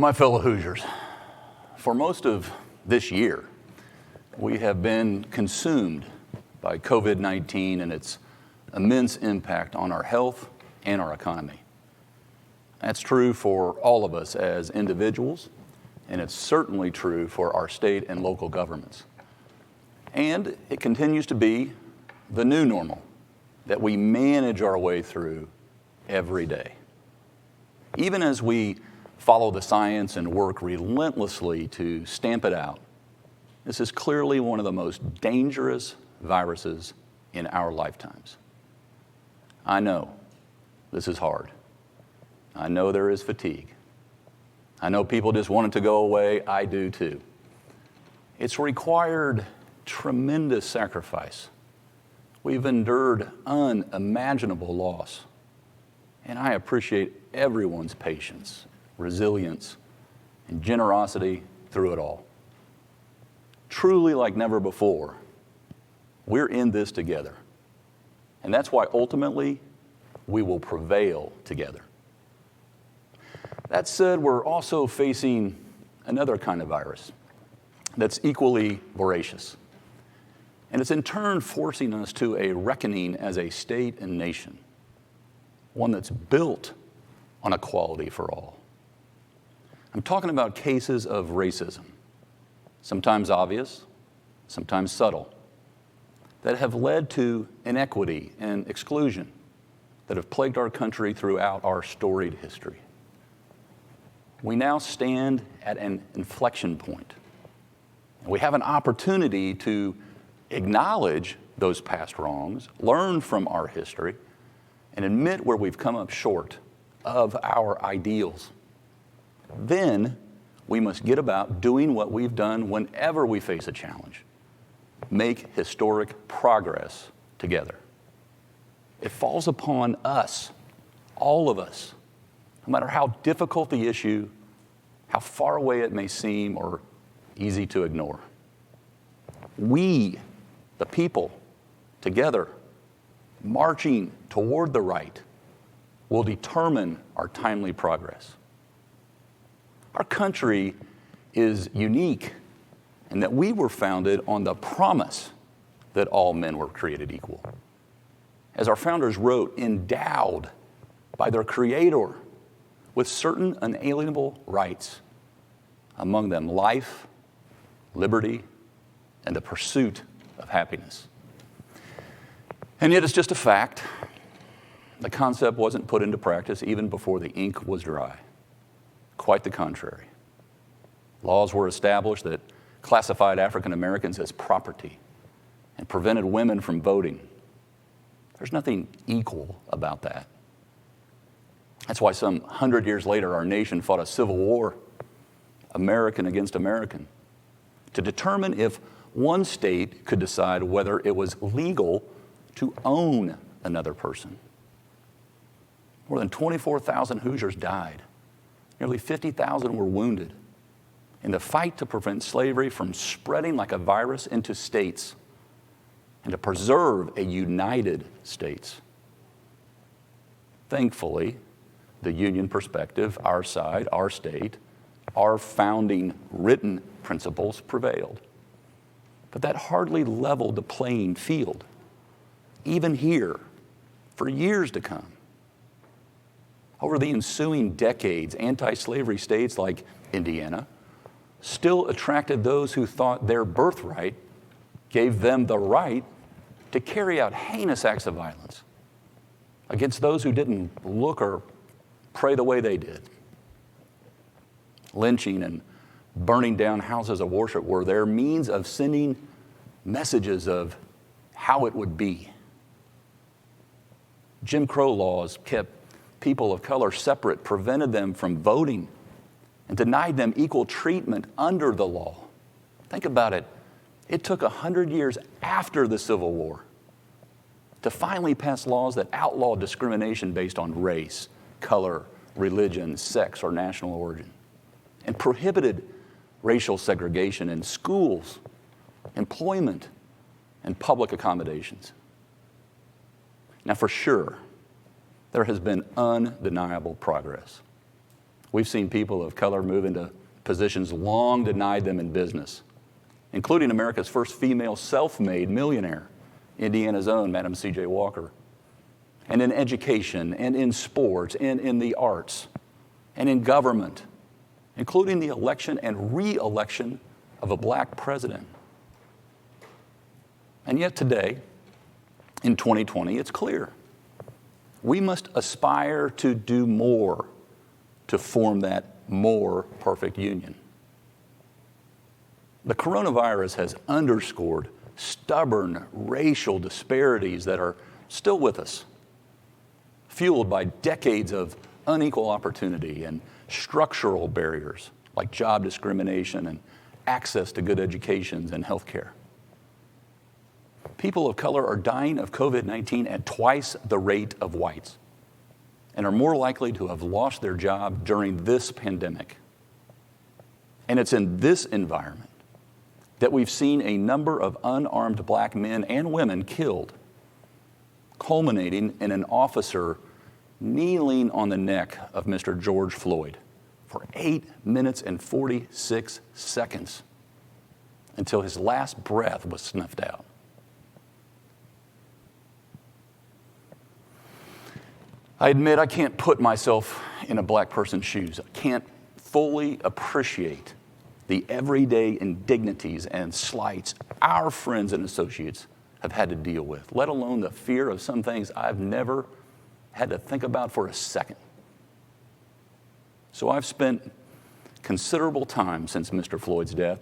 My fellow Hoosiers, for most of this year, we have been consumed by COVID-19 and its immense impact on our health and our economy. That's true for all of us as individuals, and it's certainly true for our state and local governments. And it continues to be the new normal that we manage our way through every day. Even as we follow the science and work relentlessly to stamp it out, this is clearly one of the most dangerous viruses in our lifetimes. I know this is hard. I know there is fatigue. I know people just want it to go away. I do too. It's required tremendous sacrifice. We've endured unimaginable loss. And I appreciate everyone's patience, resilience, and generosity through it all. Truly, like never before, we're in this together. And that's why ultimately we will prevail together. That said, we're also facing another kind of virus that's equally voracious. And it's in turn forcing us to a reckoning as a state and nation, one that's built on equality for all. I'm talking about cases of racism, sometimes obvious, sometimes subtle, that have led to inequity and exclusion that have plagued our country throughout our storied history. We now stand at an inflection point. We have an opportunity to acknowledge those past wrongs, learn from our history, and admit where we've come up short of our ideals. Then we must get about doing what we've done whenever we face a challenge. Make historic progress together. It falls upon us, all of us, no matter how difficult the issue, how far away it may seem or easy to ignore. We, the people, together, marching toward the right, will determine our timely progress. Our country is unique in that we were founded on the promise that all men were created equal. As our founders wrote, endowed by their Creator with certain unalienable rights, among them life, liberty, and the pursuit of happiness. And yet it's just a fact. The concept wasn't put into practice even before the ink was dry. Quite the contrary. Laws were established that classified African Americans as property and prevented women from voting. There's nothing equal about that. That's why some 100 years later, our nation fought a civil war, American against American, to determine if one state could decide whether it was legal to own another person. More than 24,000 Hoosiers died. Nearly 50,000 were wounded in the fight to prevent slavery from spreading like a virus into states and to preserve a united states. Thankfully, the Union perspective, our side, our state, our founding written principles prevailed. But that hardly leveled the playing field, even here, for years to come. Over the ensuing decades, anti-slavery states like Indiana still attracted those who thought their birthright gave them the right to carry out heinous acts of violence against those who didn't look or pray the way they did. Lynching and burning down houses of worship were their means of sending messages of how it would be. Jim Crow laws kept people of color separate, prevented them from voting, and denied them equal treatment under the law. Think about it. It took 100 years after the Civil War to finally pass laws that outlawed discrimination based on race, color, religion, sex, or national origin, and prohibited racial segregation in schools, employment, and public accommodations. Now, for sure, there has been undeniable progress. We've seen people of color move into positions long denied them in business, including America's first female self-made millionaire, Indiana's own Madam C.J. Walker, and in education, and in sports, and in the arts, and in government, including the election and re-election of a black president. And yet today, in 2020, it's clear. We must aspire to do more to form that more perfect union. The coronavirus has underscored stubborn racial disparities that are still with us, fueled by decades of unequal opportunity and structural barriers like job discrimination and access to good educations and health care. People of color are dying of COVID-19 at twice the rate of whites and are more likely to have lost their job during this pandemic. And it's in this environment that we've seen a number of unarmed black men and women killed, culminating in an officer kneeling on the neck of Mr. George Floyd for 8 minutes and 46 seconds until his last breath was snuffed out. I admit I can't put myself in a black person's shoes. I can't fully appreciate the everyday indignities and slights our friends and associates have had to deal with, let alone the fear of some things I've never had to think about for a second. So I've spent considerable time since Mr. Floyd's death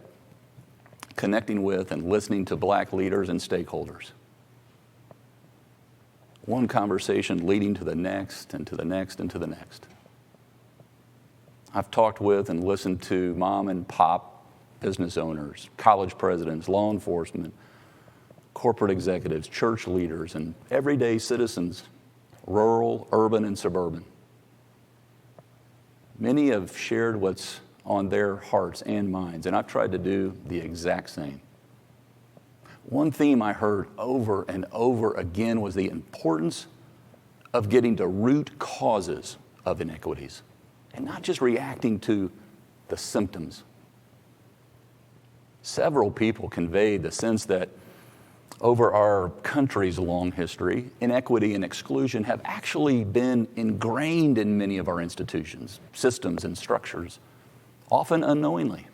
connecting with and listening to black leaders and stakeholders. One conversation leading to the next and to the next and to the next. I've talked with and listened to mom and pop business owners, college presidents, law enforcement, corporate executives, church leaders, and everyday citizens, rural, urban, and suburban. Many have shared what's on their hearts and minds, and I've tried to do the exact same. One theme I heard over and over again was the importance of getting to root causes of inequities and not just reacting to the symptoms. Several people conveyed the sense that over our country's long history, inequity and exclusion have actually been ingrained in many of our institutions, systems, and structures, often unknowingly.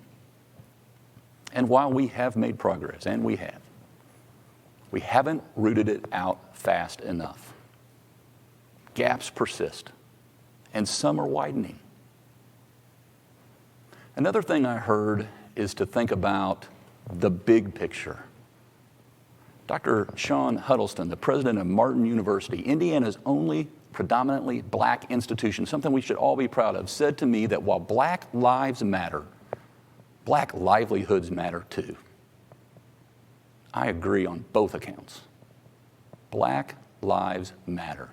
And while we have made progress, and we haven't rooted it out fast enough. Gaps persist, and some are widening. Another thing I heard is to think about the big picture. Dr. Sean Huddleston, the president of Martin University, Indiana's only predominantly black institution, something we should all be proud of, said to me that while black lives matter, black livelihoods matter too. I agree on both accounts. Black lives matter,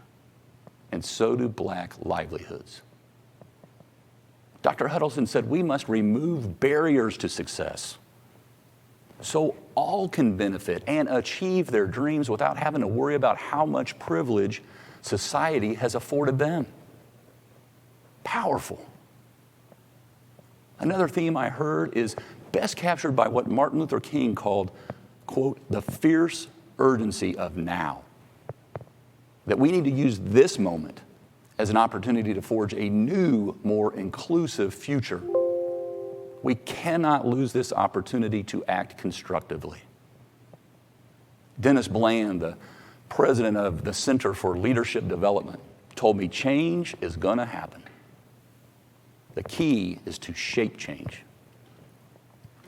and so do black livelihoods. Dr. Huddleston said we must remove barriers to success so all can benefit and achieve their dreams without having to worry about how much privilege society has afforded them. Powerful. Another theme I heard is best captured by what Martin Luther King called, quote, the fierce urgency of now. That we need to use this moment as an opportunity to forge a new, more inclusive future. We cannot lose this opportunity to act constructively. Dennis Bland, the president of the Center for Leadership Development, told me change is going to happen. The key is to shape change.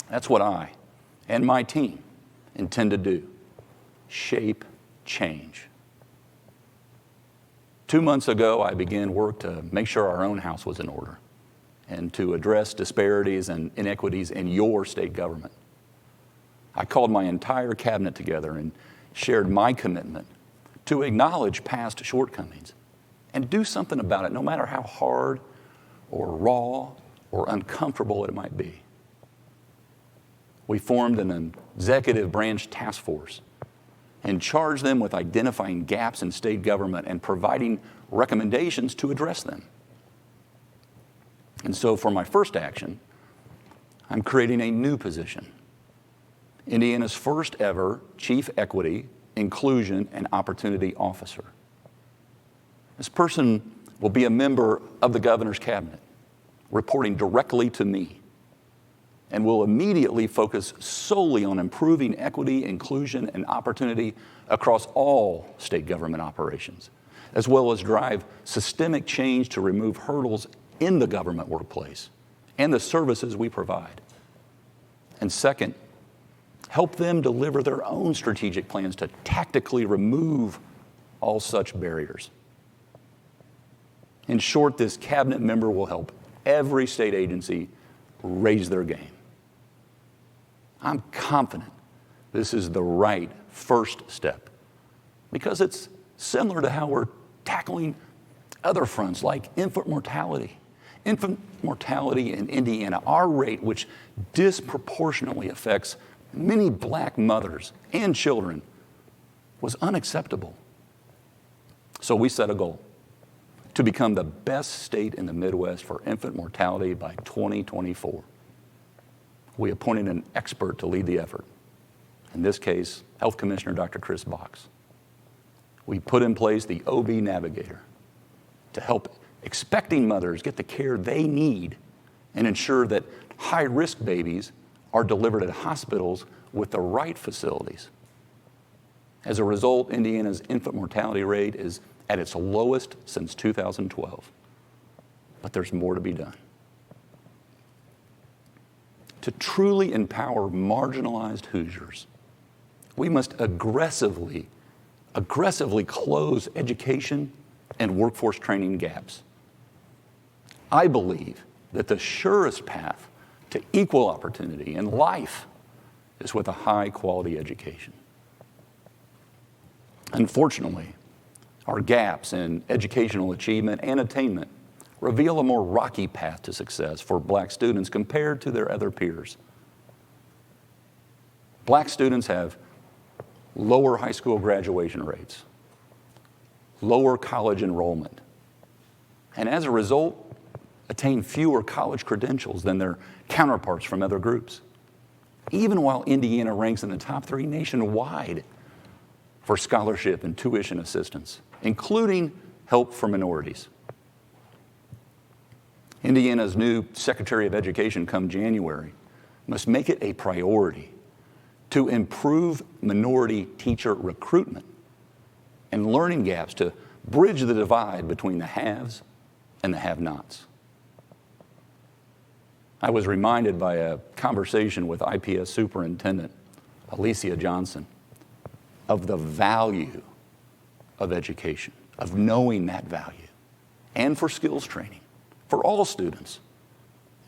That's what I and my team intend to do. Shape change. 2 months ago, I began work to make sure our own house was in order and to address disparities and inequities in your state government. I called my entire cabinet together and shared my commitment to acknowledge past shortcomings and do something about it, no matter how hard or raw or uncomfortable it might be. We formed an executive branch task force and charged them with identifying gaps in state government and providing recommendations to address them. And so for my first action, I'm creating a new position, Indiana's first ever Chief Equity, Inclusion, and Opportunity Officer. This person will be a member of the governor's cabinet, reporting directly to me, and will immediately focus solely on improving equity, inclusion, and opportunity across all state government operations, as well as drive systemic change to remove hurdles in the government workplace and the services we provide. And second, help them deliver their own strategic plans to tactically remove all such barriers. In short, this cabinet member will help every state agency raise their game. I'm confident this is the right first step because it's similar to how we're tackling other fronts like infant mortality. Infant mortality in Indiana, our rate, which disproportionately affects many black mothers and children, was unacceptable. So we set a goal to become the best state in the Midwest for infant mortality by 2024. We appointed an expert to lead the effort. In this case, Health Commissioner Dr. Chris Box. We put in place the OB Navigator to help expecting mothers get the care they need and ensure that high-risk babies are delivered at hospitals with the right facilities. As a result, Indiana's infant mortality rate is at its lowest since 2012. But there's more to be done. To truly empower marginalized Hoosiers, we must aggressively close education and workforce training gaps. I believe that the surest path to equal opportunity in life is with a high-quality education. Unfortunately, our gaps in educational achievement and attainment reveal a more rocky path to success for black students compared to their other peers. Black students have lower high school graduation rates, lower college enrollment, and as a result, attain fewer college credentials than their counterparts from other groups, even while Indiana ranks in the top 3 nationwide for scholarship and tuition assistance, including help for minorities. Indiana's new Secretary of Education come January must make it a priority to improve minority teacher recruitment and learning gaps to bridge the divide between the haves and the have-nots. I was reminded by a conversation with IPS Superintendent Alicia Johnson of the value of education, of knowing that value, and for skills training for all students,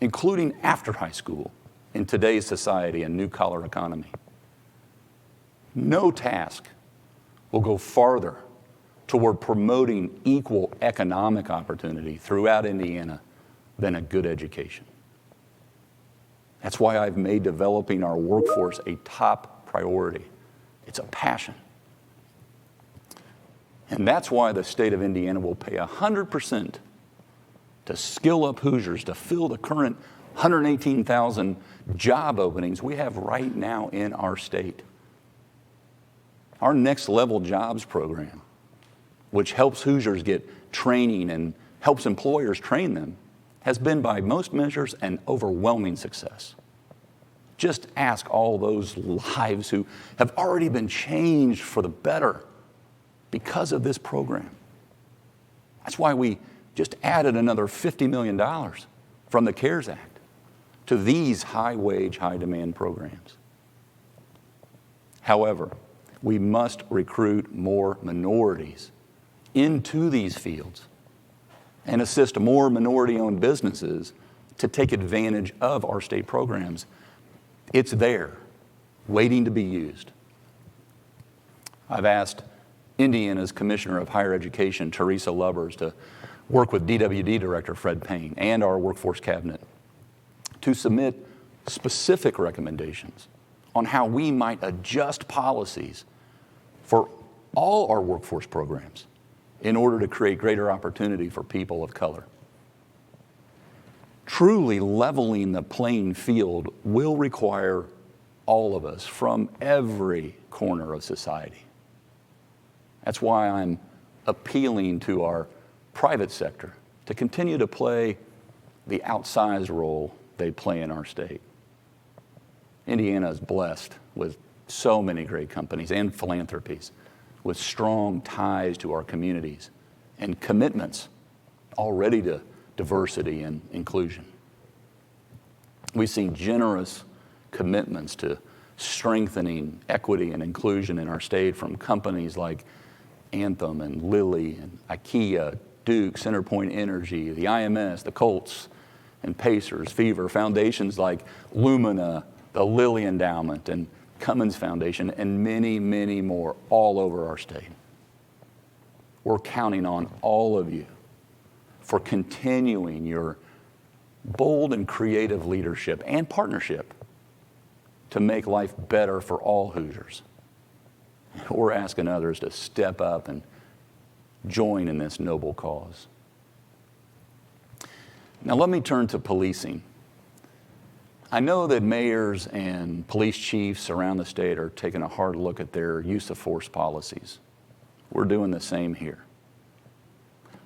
including after high school in today's society and new-collar economy. No task will go farther toward promoting equal economic opportunity throughout Indiana than a good education. That's why I've made developing our workforce a top priority. It's a passion. And that's why the state of Indiana will pay 100% to skill up Hoosiers to fill the current 118,000 job openings we have right now in our state. Our Next Level Jobs program, which helps Hoosiers get training and helps employers train them, has been by most measures an overwhelming success. Just ask all those lives who have already been changed for the better because of this program. That's why we just added another $50 million from the CARES Act to these high-wage, high-demand programs. However, we must recruit more minorities into these fields and assist more minority-owned businesses to take advantage of our state programs. It's there, waiting to be used. I've asked Indiana's Commissioner of Higher Education, Teresa Lubbers, to work with DWD Director Fred Payne and our workforce cabinet to submit specific recommendations on how we might adjust policies for all our workforce programs in order to create greater opportunity for people of color. truly leveling the playing field will require all of us from every corner of society. That's why I'm appealing to our private sector to continue to play the outsized role they play in our state. Indiana is blessed with so many great companies and philanthropies with strong ties to our communities and commitments already to diversity and inclusion. We've seen generous commitments to strengthening equity and inclusion in our state from companies like Anthem and Lilly and IKEA, Duke, CenterPoint Energy, the IMS, the Colts, and Pacers, Fever, foundations like Lumina, the Lilly Endowment, and Cummins Foundation, and many, many more all over our state. We're counting on all of you for continuing your bold and creative leadership and partnership to make life better for all Hoosiers. We're asking others to step up and join in this noble cause. Now let me turn to policing. I know that mayors and police chiefs around the state are taking a hard look at their use of force policies. We're doing the same here.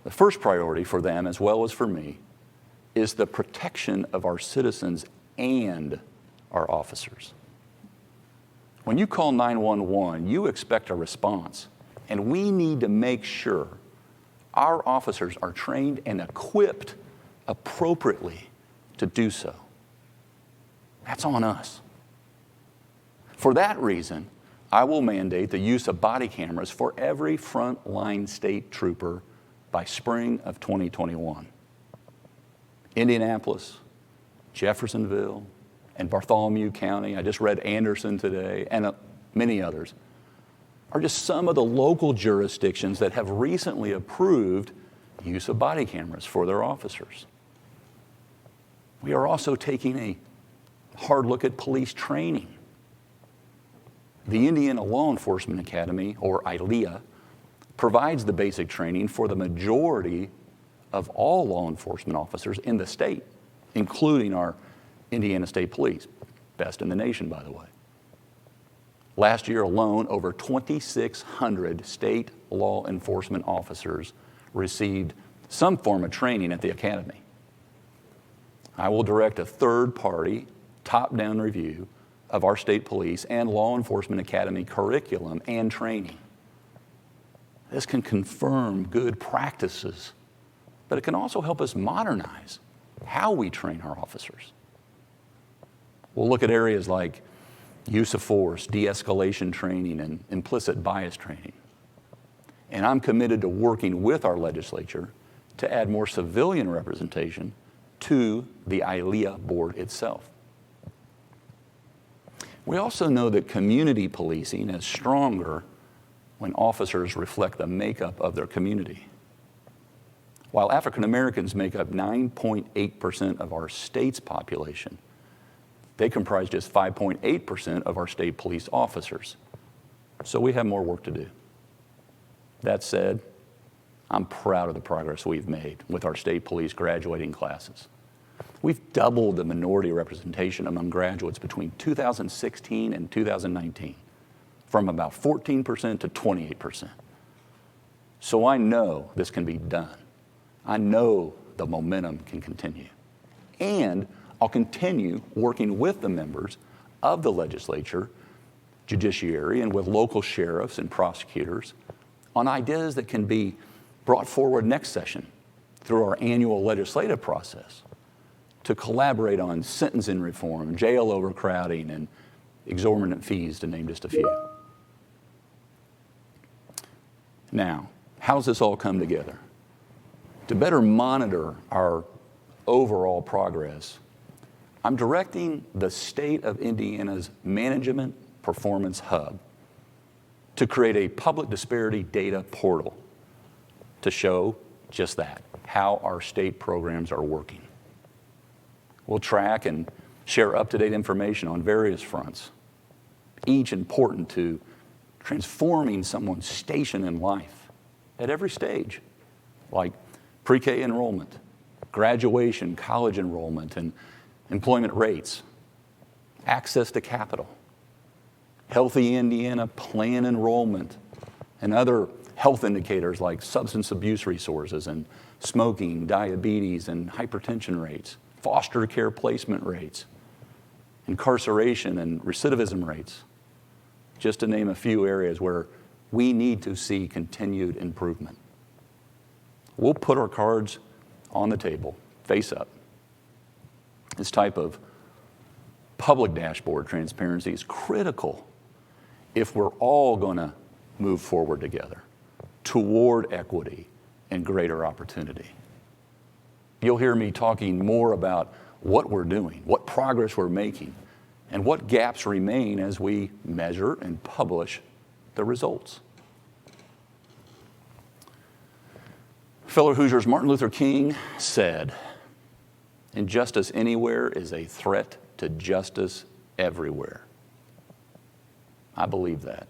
The first priority for them, as well as for me, is the protection of our citizens and our officers. When you call 911, you expect a response, and we need to make sure our officers are trained and equipped appropriately to do so. That's on us. For that reason, I will mandate the use of body cameras for every frontline state trooper by spring of 2021. Indianapolis, Jeffersonville, and Bartholomew County, I just read Anderson today, and many others, are just some of the local jurisdictions that have recently approved use of body cameras for their officers. We are also taking a hard look at police training. The Indiana Law Enforcement Academy, or ILEA, provides the basic training for the majority of all law enforcement officers in the state, including our Indiana State Police, best in the nation, by the way. Last year alone, over 2,600 state law enforcement officers received some form of training at the academy. I will direct a third-party, top-down review of our state police and law enforcement academy curriculum and training. This can confirm good practices, but it can also help us modernize how we train our officers. We'll look at areas like use of force, de-escalation training, and implicit bias training. And I'm committed to working with our legislature to add more civilian representation to the ILEA board itself. We also know that community policing is stronger when officers reflect the makeup of their community. While African Americans make up 9.8% of our state's population, they comprise just 5.8% of our state police officers. So we have more work to do. That said, I'm proud of the progress we've made with our state police graduating classes. We've doubled the minority representation among graduates between 2016 and 2019, from about 14% to 28%. So I know this can be done. I know the momentum can continue. And I'll continue working with the members of the legislature, judiciary, and with local sheriffs and prosecutors on ideas that can be brought forward next session through our annual legislative process to collaborate on sentencing reform, jail overcrowding, and exorbitant fees, to name just a few. Now, how does this all come together? To better monitor our overall progress, I'm directing the state of Indiana's Management Performance Hub to create a public disparity data portal to show just that, how our state programs are working. We'll track and share up-to-date information on various fronts, each important to transforming someone's station in life at every stage, like pre-K enrollment, graduation, college enrollment, and employment rates, access to capital, Healthy Indiana plan enrollment, and other health indicators like substance abuse resources and smoking, diabetes, and hypertension rates, foster care placement rates, incarceration and recidivism rates, just to name a few areas where we need to see continued improvement. We'll put our cards on the table, face up. This type of public dashboard transparency is critical if we're all going to move forward together toward equity and greater opportunity. You'll hear me talking more about what we're doing, what progress we're making, and what gaps remain as we measure and publish the results. Fellow Hoosiers, Martin Luther King said, "Injustice anywhere is a threat to justice everywhere." I believe that.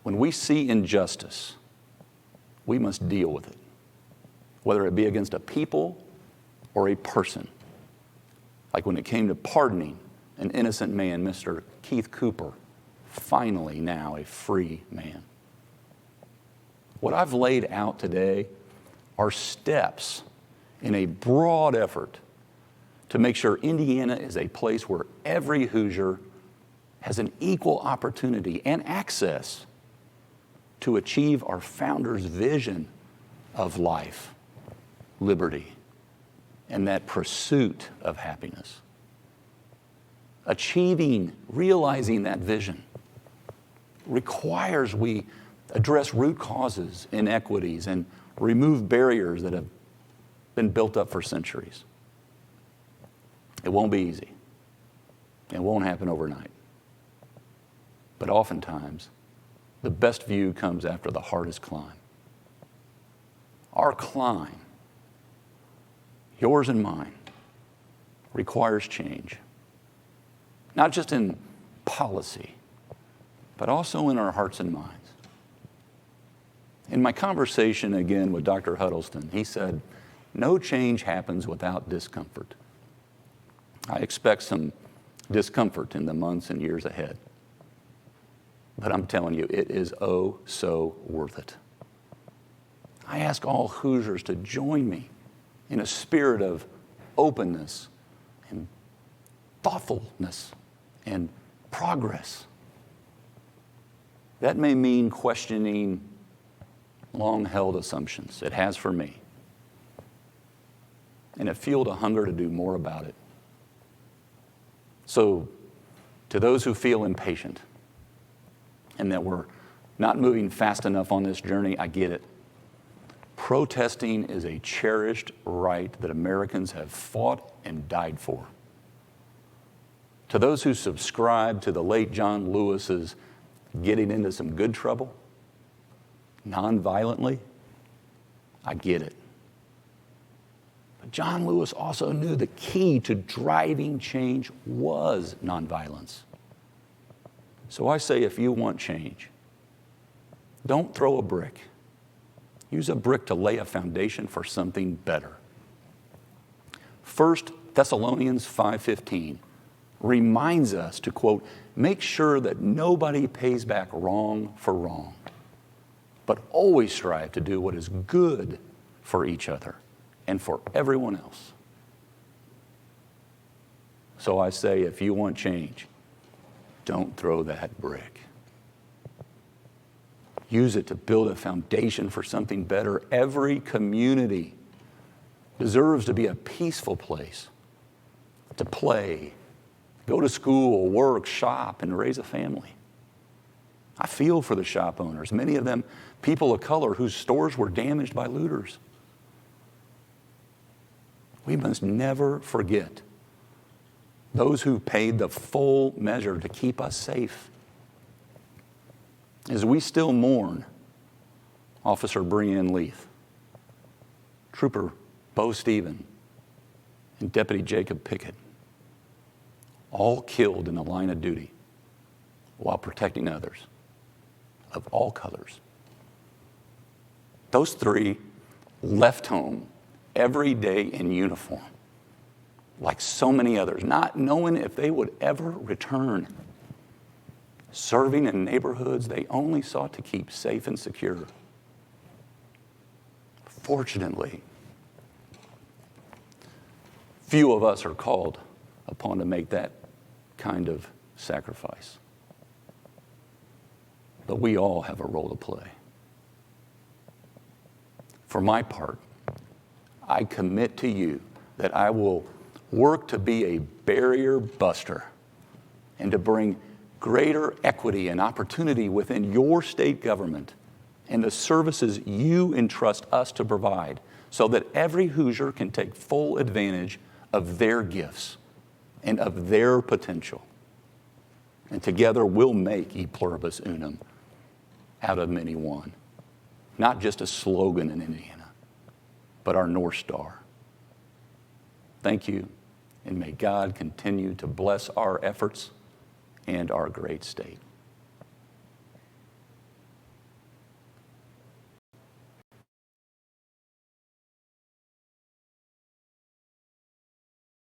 When we see injustice, we must deal with it, whether it be against a people or a person. Like when it came to pardoning an innocent man, Mr. Keith Cooper, finally now a free man. What I've laid out today are steps in a broad effort to make sure Indiana is a place where every Hoosier has an equal opportunity and access to achieve our founders' vision of life, liberty, and that pursuit of happiness. Realizing that vision requires we address root causes, inequities, and remove barriers that have been built up for centuries. It won't be easy. It won't happen overnight. But oftentimes, the best view comes after the hardest climb. Our climb, yours and mine, requires change. Not just in policy, but also in our hearts and minds. In my conversation again with Dr. Huddleston, he said, "No change happens without discomfort." I expect some discomfort in the months and years ahead. But I'm telling you, it is oh so worth it. I ask all Hoosiers to join me in a spirit of openness and thoughtfulness and progress. That may mean questioning long-held assumptions. It has for me. And it fueled a hunger to do more about it. So, to those who feel impatient and that we're not moving fast enough on this journey, I get it. Protesting is a cherished right that Americans have fought and died for. To those who subscribe to the late John Lewis's getting into some good trouble, nonviolently, I get it. But John Lewis also knew the key to driving change was nonviolence. So I say, if you want change, don't throw a brick. Use a brick to lay a foundation for something better. 1 Thessalonians 5:15 reminds us to, quote, "Make sure that nobody pays back wrong for wrong, but always strive to do what is good for each other and for everyone else." So I say, if you want change, don't throw that brick. Use it to build a foundation for something better. Every community deserves to be a peaceful place to play, go to school, work, shop, and raise a family. I feel for the shop owners, many of them people of color whose stores were damaged by looters. We must never forget those who paid the full measure to keep us safe. As we still mourn Officer Breanne Leith, Trooper Bo Stephen, and Deputy Jacob Pickett, all killed in the line of duty while protecting others of all colors. Those three left home every day in uniform, like so many others, not knowing if they would ever return, serving in neighborhoods they only sought to keep safe and secure. Fortunately, few of us are called upon to make that kind of sacrifice. But we all have a role to play. For my part, I commit to you that I will work to be a barrier buster and to bring greater equity and opportunity within your state government and the services you entrust us to provide so that every Hoosier can take full advantage of their gifts and of their potential. And together we'll make E Pluribus Unum out of many one. Not just a slogan in Indiana, but our North Star. Thank you, and may God continue to bless our efforts and our great state.